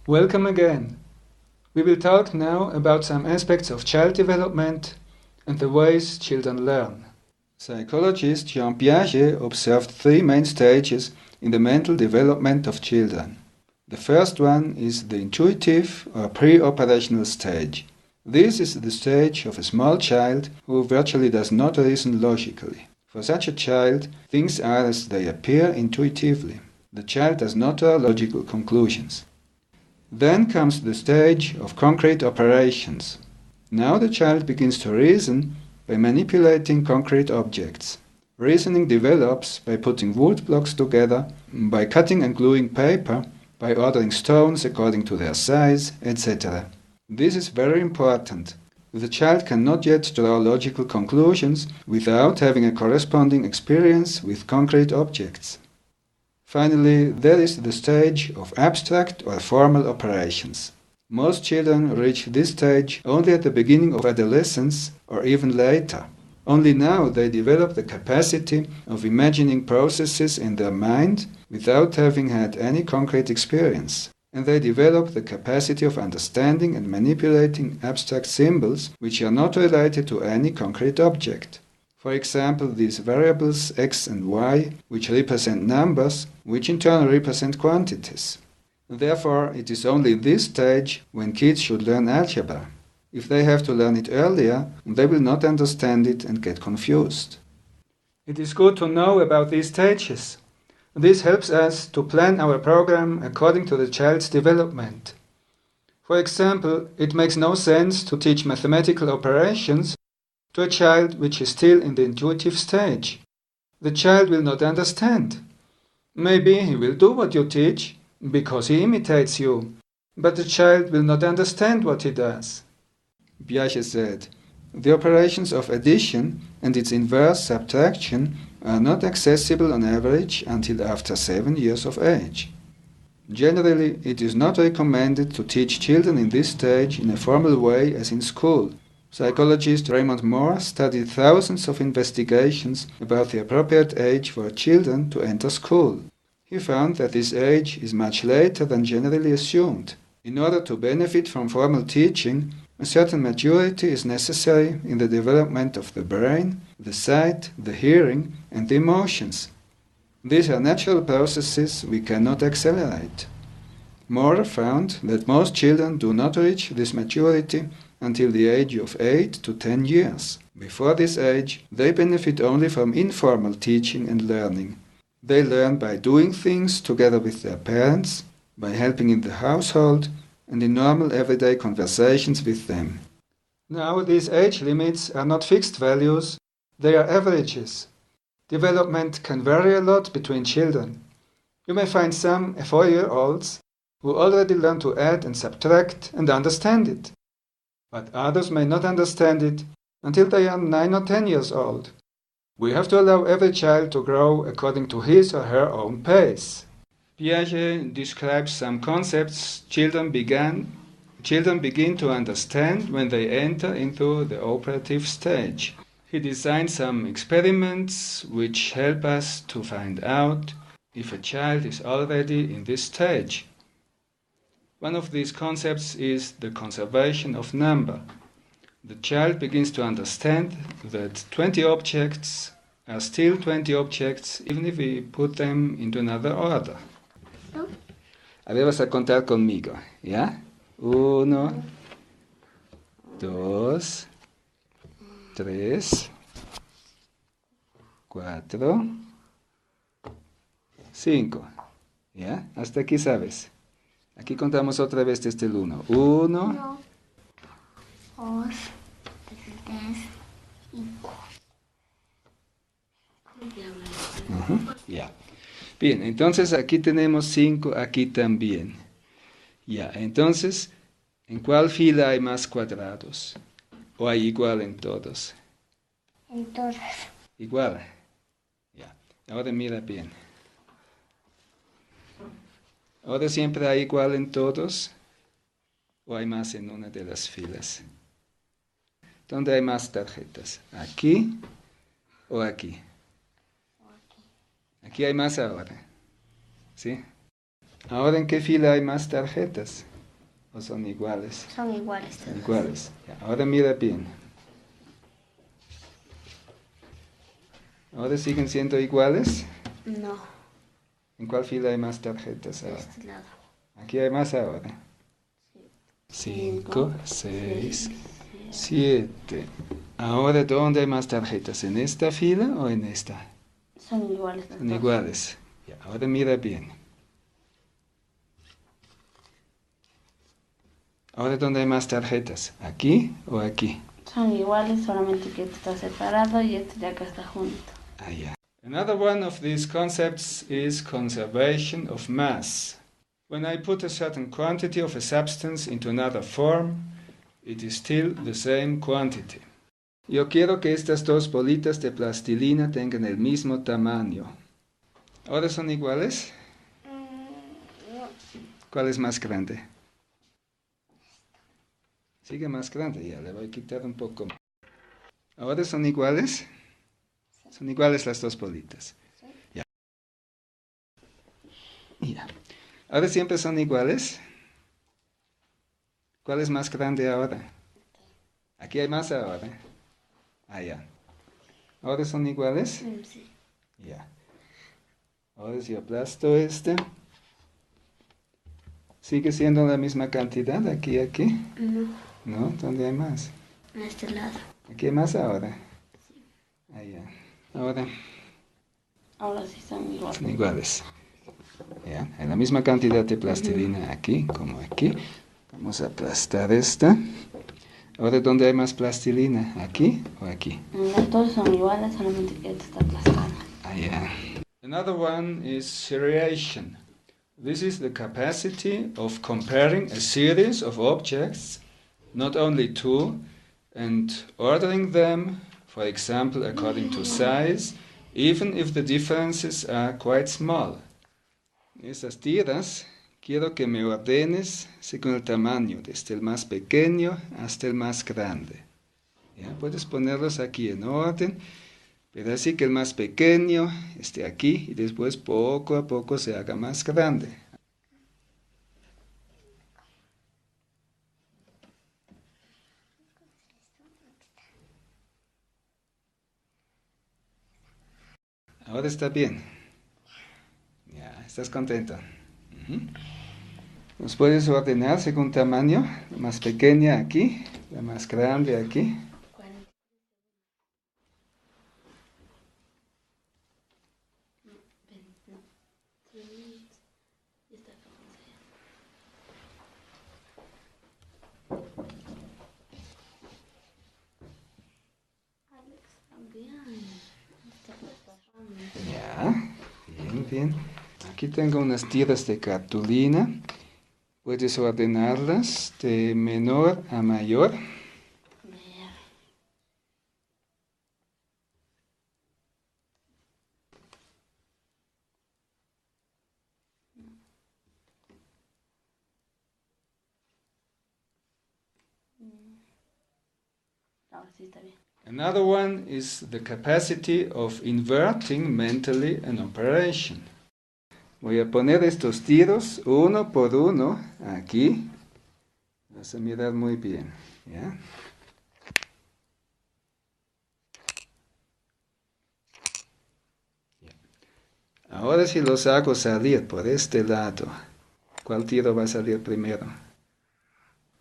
Welcome again. We will talk now about some aspects of child development and the ways children learn. Psychologist Jean Piaget observed three main stages in the mental development of children. The first one is the intuitive or pre-operational stage. This is the stage of a small child who virtually does not reason logically. For such a child, things are as they appear intuitively. The child does not draw logical conclusions. Then comes the stage of concrete operations. Now the child begins to reason by manipulating concrete objects. Reasoning develops by putting wood blocks together, by cutting and gluing paper, by ordering stones according to their size, etc. This is very important. The child cannot yet draw logical conclusions without having a corresponding experience with concrete objects. Finally, there is the stage of abstract or formal operations. Most children reach this stage only at the beginning of adolescence or even later. Only now they develop the capacity of imagining processes in their mind without having had any concrete experience. And they develop the capacity of understanding and manipulating abstract symbols which are not related to any concrete object. For example, these variables x and y, which represent numbers, which in turn represent quantities. Therefore, it is only this stage when kids should learn algebra. If they have to learn it earlier, they will not understand it and get confused. It is good to know about these stages. This helps us to plan our program according to the child's development. For example, it makes no sense to teach mathematical operations to a child which is still in the intuitive stage. The child will not understand. Maybe he will do what you teach because he imitates you, but the child will not understand what he does. Piaget said, "The operations of addition and its inverse subtraction are not accessible on average until after 7 years of age. Generally, it is not recommended to teach children in this stage in a formal way as in school. Psychologist Raymond Moore studied thousands of investigations about the appropriate age for children to enter school. He found that this age is much later than generally assumed. In order to benefit from formal teaching, a certain maturity is necessary in the development of the brain, the sight, the hearing, and the emotions. These are natural processes we cannot accelerate. Moore found that most children do not reach this maturity until the age of 8 to 10 years. Before this age, they benefit only from informal teaching and learning. They learn by doing things together with their parents, by helping in the household, and in normal everyday conversations with them. Now, these age limits are not fixed values, they are averages. Development can vary a lot between children. You may find some 4-year-olds who already learn to add and subtract and understand it. But others may not understand it until they are 9 or 10 years old. We have to allow every child to grow according to his or her own pace. Piaget describes some concepts children begin to understand when they enter into the operative stage. He designed some experiments which help us to find out if a child is already in this stage. One of these concepts is the conservation of number. The child begins to understand that 20 objects are still 20 objects even if we put them into another order. A ver, vas a contar conmigo, ¿ya? 1, 2, 3, 4, 5, ¿ya? Hasta aquí sabes. Aquí contamos otra vez desde el 1. 1, 2, 3 y 4. Ya. Bien, entonces aquí tenemos 5, aquí también. Ya, entonces, ¿en cuál fila hay más cuadrados? ¿O hay igual en todos? En todas. Igual. Ya. Ahora mira bien. ¿Ahora siempre hay igual en todos? ¿O hay más en una de las filas? ¿Dónde hay más tarjetas? ¿Aquí o aquí? Aquí hay más ahora. ¿Sí? ¿Ahora en qué fila hay más tarjetas? ¿O son iguales? Son iguales Son todos. iguales. Ya, ahora mira bien. ¿Ahora siguen siendo iguales? No, ¿En cuál fila hay más tarjetas de ahora? este lado. Aquí hay más ahora. 5, 6, 7. Ahora, ¿dónde hay más tarjetas? ¿En esta fila o en esta? Son iguales los Son dos. iguales. Ya, ahora mira bien. Ahora, ¿dónde hay más tarjetas? ¿Aquí o aquí? Son iguales, solamente que este está separado y este de acá está junto. Ah, yeah. Another one of these concepts is conservation of mass. When I put a certain quantity of a substance into another form, it is still the same quantity. Yo quiero que estas dos bolitas de plastilina tengan el mismo tamaño. ¿Ahora son iguales? No. ¿Cuál es más grande? Sigue más grande, ya le voy a quitar un poco. ¿Ahora son iguales? Son iguales las dos bolitas. Ya. Ya. ¿Ahora siempre son iguales? ¿Cuál es más grande ahora? Aquí hay más ahora. Ah, ya. ¿Ahora son iguales? Sí. Ya. Ahora si aplasto este. ¿Sigue siendo la misma cantidad aquí y aquí? No, ¿No? ¿Dónde hay más? a este lado. Aquí hay más ahora. Ah, ya. Ahora sí son iguales. Son iguales. Ya. Hay la misma cantidad de plastilina aquí como aquí. Vamos a aplastar esta. Ahora, ¿dónde hay más plastilina? ¿Aquí o aquí? Los dos son iguales, solamente que este está aplastado. Ah, yeah. Another one is seriation. This is the capacity of comparing a series of objects, not only two, and ordering them, for example, according to size, even if the differences are quite small. Estas tiras quiero que me ordenes según el tamaño, desde el más pequeño hasta el más grande. ¿Ya? Puedes ponerlos aquí en orden, pero así que el más pequeño esté aquí y después poco a poco se haga más grande. Ahora está bien. Ya, ¿estás contento? Los puedes ordenar según tamaño. La más pequeña aquí, la más grande aquí. Ya, bien, bien. Aquí tengo unas tiras de cartulina. Puedes ordenarlas de menor a mayor. Ahora sí está bien. Another one is the capacity of inverting mentally an operation. Voy a poner estos tiros uno por uno aquí. Vas a mirar muy bien, ¿ya? Ahora si los hago salir por este lado, ¿cuál tiro va a salir primero?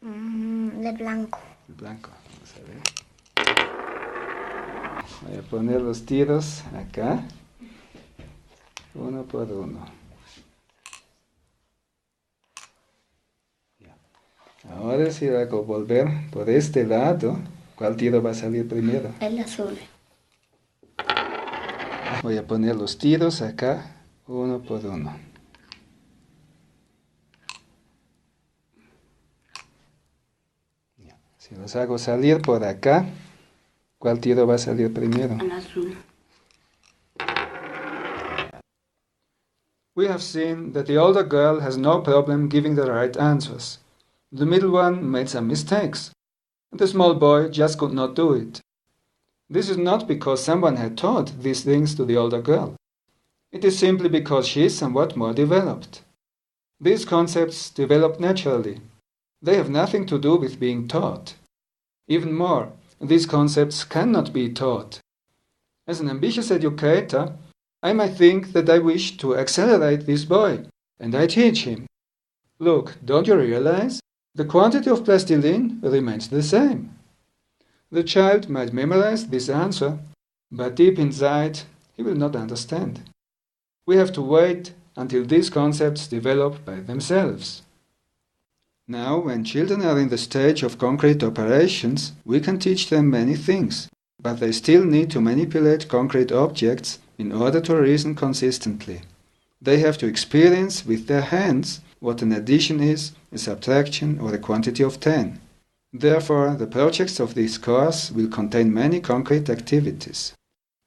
De blanco. El blanco, vamos a ver. Voy a poner los tiros acá, uno por uno. Ahora si hago volver por este lado, ¿cuál tiro va a salir primero? El azul. Voy a poner los tiros acá, uno por uno. Si los hago salir por acá, ¿cuál tiro va a salir primero? El azul. We have seen that the older girl has no problem giving the right answers. The middle one made some mistakes. The small boy just could not do it. This is not because someone had taught these things to the older girl. It is simply because she is somewhat more developed. These concepts develop naturally. They have nothing to do with being taught. Even more, these concepts cannot be taught. As an ambitious educator, I might think that I wish to accelerate this boy, and I teach him. Look, don't you realize? The quantity of plastilin remains the same. The child might memorize this answer, but deep inside he will not understand. We have to wait until these concepts develop by themselves. Now, when children are in the stage of concrete operations, we can teach them many things, but they still need to manipulate concrete objects in order to reason consistently. They have to experience with their hands what an addition is, a subtraction, or a quantity of 10. Therefore, the projects of this course will contain many concrete activities.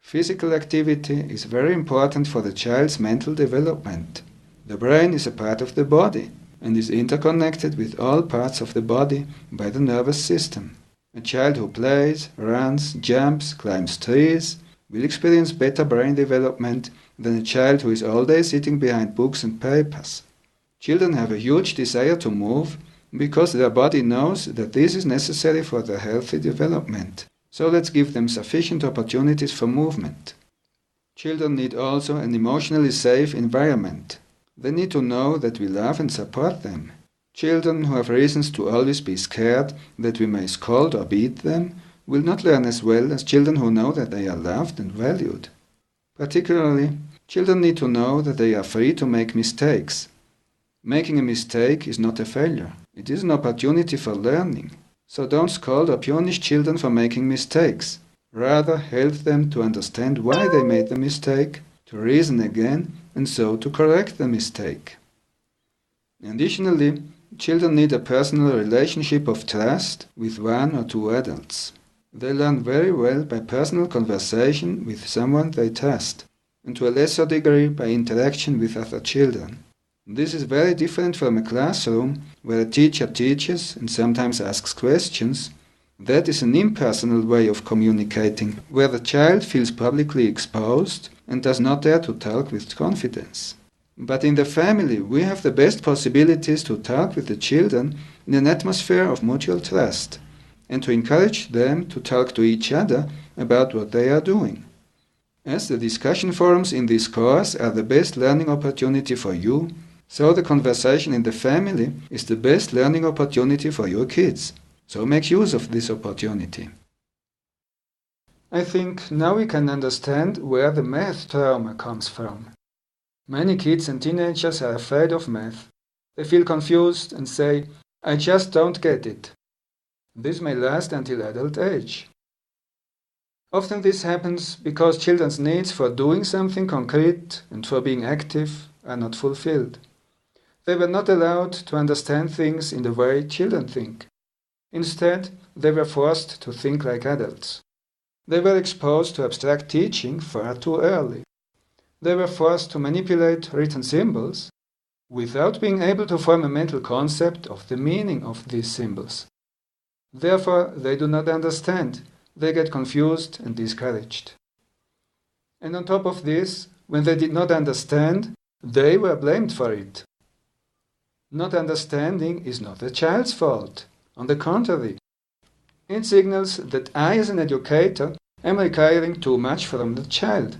Physical activity is very important for the child's mental development. The brain is a part of the body and is interconnected with all parts of the body by the nervous system. A child who plays, runs, jumps, climbs trees will experience better brain development than a child who is all day sitting behind books and papers. Children have a huge desire to move because their body knows that this is necessary for their healthy development. So let's give them sufficient opportunities for movement. Children need also an emotionally safe environment. They need to know that we love and support them. Children who have reasons to always be scared that we may scold or beat them will not learn as well as children who know that they are loved and valued. Particularly, children need to know that they are free to make mistakes. Making a mistake is not a failure. It is an opportunity for learning. So don't scold or punish children for making mistakes. Rather, help them to understand why they made the mistake, to reason again, and so to correct the mistake. Additionally, children need a personal relationship of trust with one or two adults. They learn very well by personal conversation with someone they trust, and to a lesser degree by interaction with other children. This is very different from a classroom where a teacher teaches and sometimes asks questions. That is an impersonal way of communicating, where the child feels publicly exposed and does not dare to talk with confidence. But in the family, we have the best possibilities to talk with the children in an atmosphere of mutual trust, and to encourage them to talk to each other about what they are doing. As the discussion forums in this course are the best learning opportunity for you, so the conversation in the family is the best learning opportunity for your kids. So make use of this opportunity. I think now we can understand where the math trauma comes from. Many kids and teenagers are afraid of math. They feel confused and say, "I just don't get it." This may last until adult age. Often this happens because children's needs for doing something concrete and for being active are not fulfilled. They were not allowed to understand things in the way children think. Instead, they were forced to think like adults. They were exposed to abstract teaching far too early. They were forced to manipulate written symbols without being able to form a mental concept of the meaning of these symbols. Therefore, they do not understand. They get confused and discouraged. And on top of this, when they did not understand, they were blamed for it. Not understanding is not the child's fault. On the contrary, it signals that I, as an educator, am requiring too much from the child,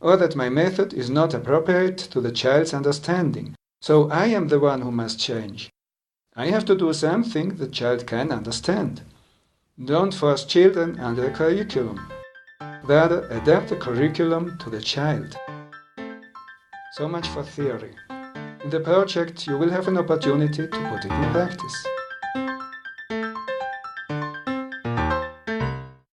or that my method is not appropriate to the child's understanding. So I am the one who must change. I have to do something the child can understand. Don't force children under a curriculum. Rather, adapt the curriculum to the child. So much for theory. In the project, you will have an opportunity to put it in practice.